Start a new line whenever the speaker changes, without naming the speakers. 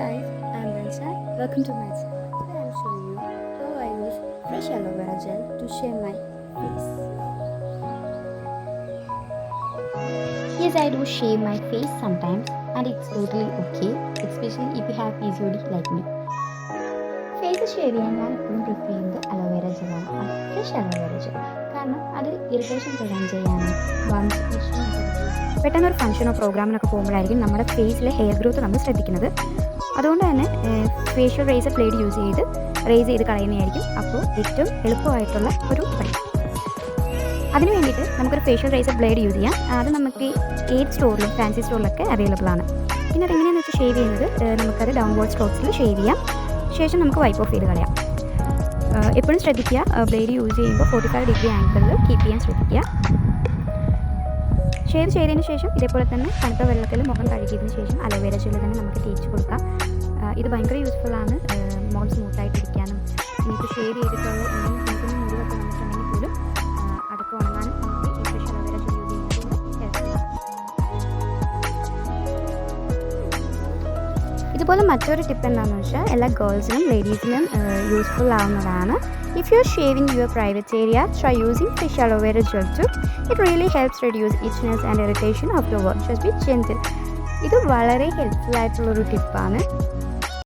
guys, I'm Rancha. Welcome to my channel. Today I'm showing you how I use fresh aloe vera gel to shave my face.
Yes, I do shave my face sometimes and it's totally okay, especially if you have PCOD like me. Face shave ചെയ്യാൻ ഞാൻ എപ്പോഴും prefer ചെയ്യുന്നത് aloe vera ജെല്ലാണ്, fresh aloe vera gel. കാരണം അത് irritation prevent ചെയ്യാനും പെട്ടെന്നൊരു ഫംഗ്ഷനോ പ്രോഗ്രാമിനൊക്കെ പോകുമ്പോഴായിരിക്കും നമ്മുടെ ഫേസിലെ ഹെയർ ഗ്രോത്ത് നമ്മൾ ശ്രദ്ധിക്കുന്നത്. അതുകൊണ്ട് തന്നെ ഫേഷ്യൽ റേസർ ബ്ലേഡ് യൂസ് ചെയ്ത് കളയുന്നതായിരിക്കും അപ്പോൾ ഏറ്റവും എളുപ്പമായിട്ടുള്ള ഒരു പണി. അതിന് വേണ്ടിയിട്ട് നമുക്കൊരു ഫേഷ്യൽ റേസർ ബ്ലേഡ് യൂസ് ചെയ്യാം. അത് നമുക്ക് ഏത് സ്റ്റോറിലും ഫാൻസി സ്റ്റോറിലൊക്കെ അവൈലബിൾ ആണ്. പിന്നെ അതെങ്ങനെയാണെന്ന് വെച്ചാൽ ഷേവ് ചെയ്യുന്നത് നമുക്കത് ഡൗൺവേർഡ് സ്ട്രോക്സിൽ ഷേവ് ചെയ്യാം. ശേഷം നമുക്ക് വൈപ്പ് ഓഫ് ചെയ്ത് കളയാം. എപ്പോഴും ശ്രദ്ധിക്കുക, ബ്ലേഡ് യൂസ് ചെയ്യുമ്പോൾ 45 ഡിഗ്രി ആംഗിളിൽ കീപ്പ് ചെയ്യാൻ ശ്രദ്ധിക്കുക. ഷേവ് ചെയ്തതിന് ശേഷം ഇതേപോലെ തന്നെ തണുത്ത വെള്ളത്തിൽ മുഖം കഴുകിയതിന് ശേഷം അലോവേര ജെൽ തന്നെ നമുക്ക് തേച്ച് കൊടുക്കാം. ഇത് ഭയങ്കര യൂസ്ഫുള്ളാണ് മുഖം സ്മൂത്തായിട്ടിരിക്കാനും. നമുക്ക് ഷേവ് ചെയ്തിട്ടുള്ള എന്തെങ്കിലും മുറിവൊക്കെ വന്നിട്ടുണ്ടെങ്കിൽ പോലും അതൊക്കെ ഉണങ്ങാനും നമുക്ക് ഈ ഫ്രഷ് അലോവേര ജെൽ യൂസ് ചെയ്യുന്നത് ഹെൽപ്ഫുള്ളാണ്. ഇതുപോലെ മറ്റൊരു ടിപ്പ് എന്താണെന്ന് വെച്ചാൽ എല്ലാ ഗേൾസിനും ലേഡീസിനും യൂസ്ഫുൾ ആവുന്നതാണ്. If you're shaving your private area, try using fresh aloe vera gel too. It really helps reduce itchiness and irritation afterward. Just be gentle. ഇത് വളരെ ഹെൽപ്ഫുൾ ആയിട്ടുള്ളൊരു ടിപ്പാണ്.